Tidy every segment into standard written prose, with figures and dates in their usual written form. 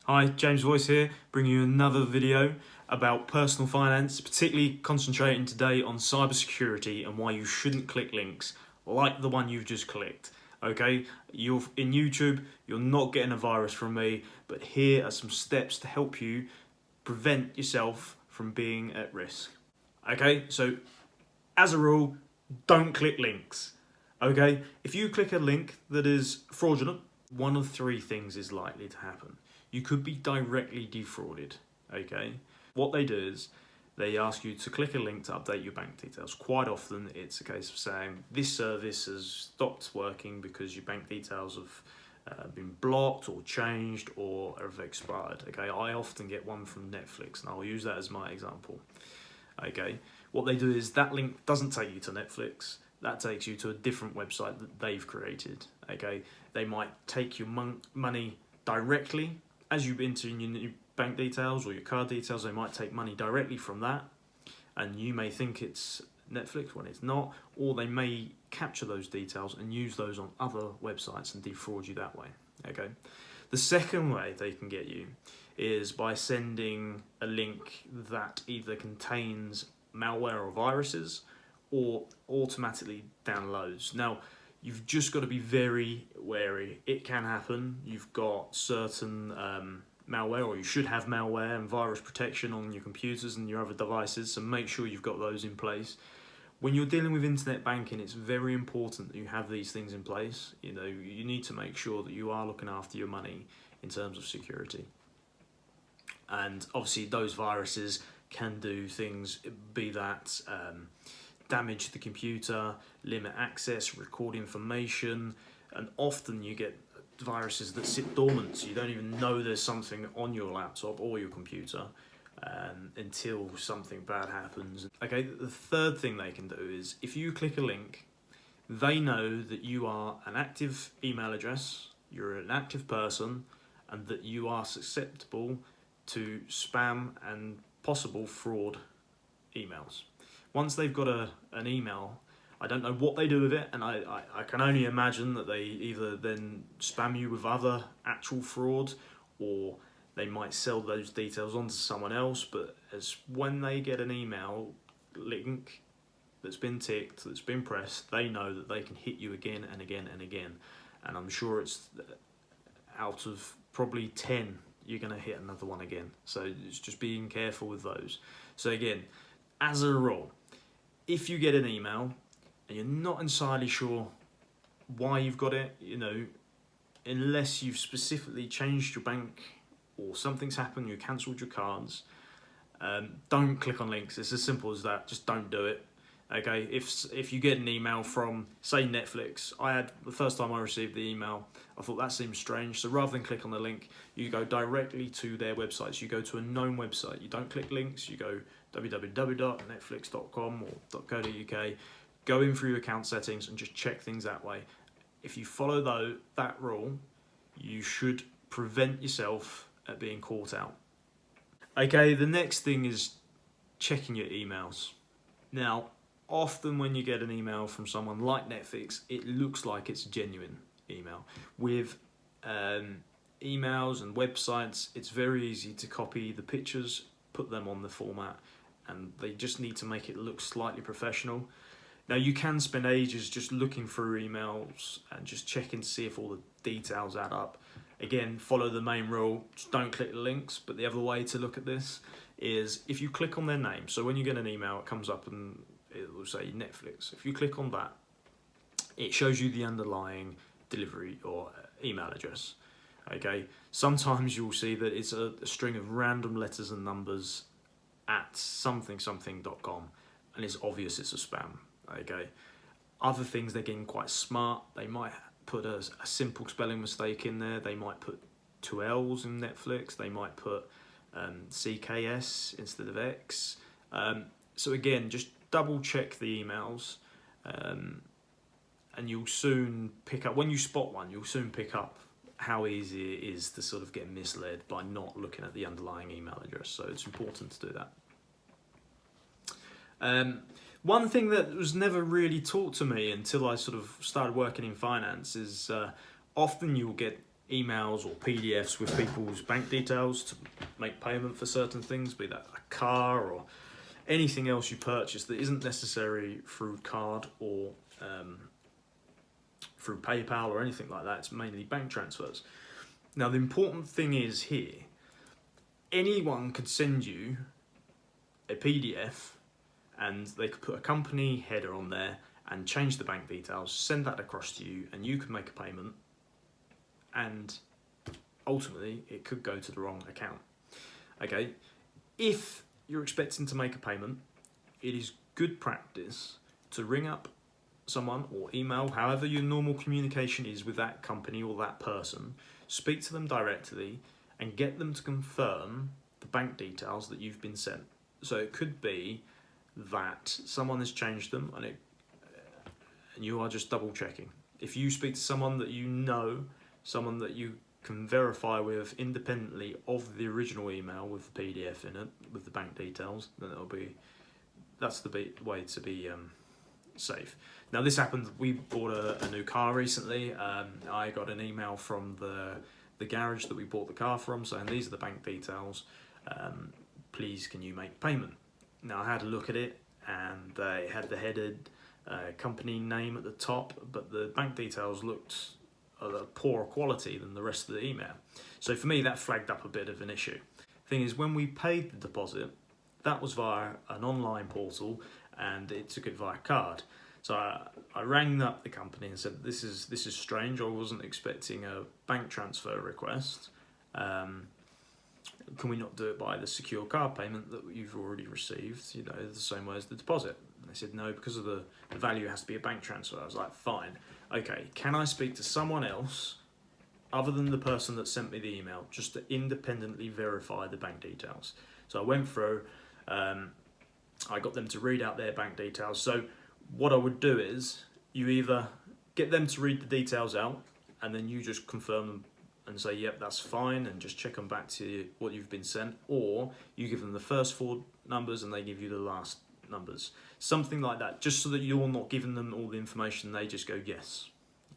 Hi, James Voice here, bringing you another video about personal finance, particularly concentrating today on cybersecurity and why you shouldn't click links like the one you've just clicked. Okay, in YouTube, you're not getting a virus from me, but here are some steps to help you prevent yourself from being at risk. Okay, so as a rule, don't click links. Okay, if you click a link that is fraudulent, one of three things is likely to happen. You could be directly defrauded. Okay, what they do is they ask you to click a link to update your bank details. Quite often, it's a case of saying this service has stopped working because your bank details have been blocked or changed or have expired. Okay, I often get one from Netflix, and I'll use that as my example. Okay, what they do is that link doesn't take you to Netflix. That takes you to a different website that they've created. Okay, they might take your money directly as you enter in your new bank details or your card details. They might take money directly from that, and you may think it's Netflix when it's not, or they may capture those details and use those on other websites and defraud you that way. Okay, the second way they can get you is by sending a link that either contains malware or viruses or automatically downloads. Now, you've just got to be very wary. It can happen. You've got certain malware, or you should have malware and virus protection on your computers and your other devices, so make sure you've got those in place. When you're dealing with internet banking, it's very important that you have these things in place. You know, you need to make sure that you are looking after your money in terms of security. And obviously those viruses can do things, be that damage the computer, limit access, record information, and often you get viruses that sit dormant, so you don't even know there's something on your laptop or your computer until something bad happens. Okay, the third thing they can do is if you click a link, they know that you are an active email address, you're an active person, and that you are susceptible to spam and possible fraud emails. Once they've got an email, I don't know what they do with it, and I can only imagine that they either then spam you with other actual fraud, or they might sell those details on to someone else. But as when they get an email link that's been ticked, that's been pressed, they know that they can hit you again and again and again. And I'm sure it's out of probably 10, you're going to hit another one again. So it's just being careful with those. So again, as a rule, if you get an email and you're not entirely sure why you've got it, you know, unless you've specifically changed your bank or something's happened, you cancelled your cards, don't click on links. It's as simple as that. Just don't do it. Okay, if you get an email from, say, Netflix, the first time I received the email, I thought that seemed strange. So rather than click on the link, you go directly to their websites. You go to a known website. You don't click links. You go www.netflix.com or .co.uk. Go in through your account settings and just check things that way. If you follow that rule, you should prevent yourself at being caught out. Okay, the next thing is checking your emails. Now, often when you get an email from someone like Netflix, it looks like it's a genuine email. With emails and websites, it's very easy to copy the pictures, put them on the format, and they just need to make it look slightly professional. Now, you can spend ages just looking through emails and just checking to see if all the details add up. Again, follow the main rule, just don't click the links. But the other way to look at this is if you click on their name. So when you get an email, it comes up and it will say Netflix. If you click on that, it shows you the underlying delivery or email address. Okay, sometimes you'll see that it's a string of random letters and numbers at something.com, and it's obvious it's a spam. Okay, other things, they're getting quite smart. They might put a simple spelling mistake in there. They might put 2 L's in Netflix. They might put CKS instead of X. So again, just double check the emails, and you'll soon pick up, when you spot one, you'll soon pick up how easy it is to sort of get misled by not looking at the underlying email address. So it's important to do that. One thing that was never really taught to me until I sort of started working in finance is often you'll get emails or PDFs with people's bank details to make payment for certain things, be that a car or anything else you purchase that isn't necessary through card or through PayPal or anything like that. It's mainly bank transfers. Now, the important thing is here, anyone could send you a PDF and they could put a company header on there and change the bank details, send that across to you, and you can make a payment, and ultimately it could go to the wrong account. Okay, if you're expecting to make a payment, it is good practice to ring up someone or email, however your normal communication is with that company or that person, speak to them directly and get them to confirm the bank details that you've been sent. So it could be that someone has changed them and you are just double checking. If you speak to someone that you know, someone that you can verify with independently of the original email with the PDF in it, with the bank details, then that's the way to be safe. Now, this happened, we bought a new car recently. I got an email from the garage that we bought the car from saying these are the bank details, please can you make payment. Now, I had a look at it and they had the headed company name at the top, but the bank details looked of a poorer quality than the rest of the email. So for me, that flagged up a bit of an issue. Thing is, when we paid the deposit, that was via an online portal and it took it via card. So I rang up the company and said, this is strange, I wasn't expecting a bank transfer request. Can we not do it by the secure card payment that you've already received, you know, the same way as the deposit? And they said, no, because of the value, it has to be a bank transfer. I was like, fine. Okay, can I speak to someone else other than the person that sent me the email just to independently verify the bank details? So I went through, I got them to read out their bank details. So what I would do is you either get them to read the details out and then you just confirm them and say, yep, that's fine, and just check them back to what you've been sent, or you give them the first 4 numbers and they give you the last numbers. Something like that, just so that you're not giving them all the information, they just go yes.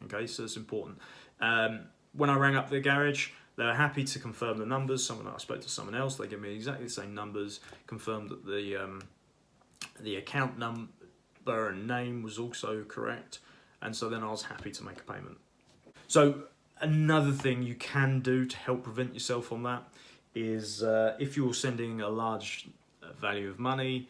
Okay, so it's important. When I rang up the garage, they were happy to confirm the numbers. I spoke to someone else, they gave me exactly the same numbers, confirmed that the account number and name was also correct, and so then I was happy to make a payment. So another thing you can do to help prevent yourself on that is if you're sending a large value of money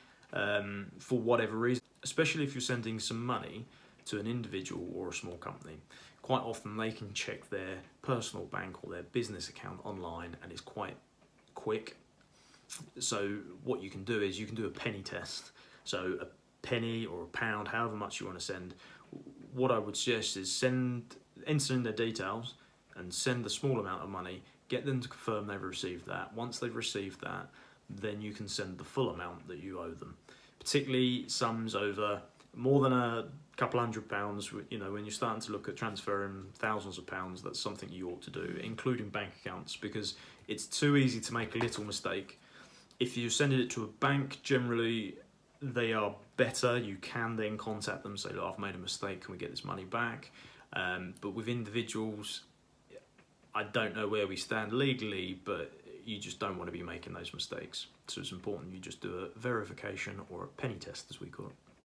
for whatever reason, especially if you're sending some money to an individual or a small company, quite often they can check their personal bank or their business account online and it's quite quick. So what you can do is you can do a penny test. So a penny or a pound, however much you want to send. What I would suggest is enter in their details and send a small amount of money, get them to confirm they've received that. Once they've received that, then you can send the full amount that you owe them. Particularly sums over more than a couple £100, you know, when you're starting to look at transferring thousands of pounds, that's something you ought to do, including bank accounts, because it's too easy to make a little mistake. If you send it to a bank, generally they are better. You can then contact them, say, look, I've made a mistake, can we get this money back? But with individuals, I don't know where we stand legally, but you just don't want to be making those mistakes. So it's important you just do a verification or a penny test, as we call it.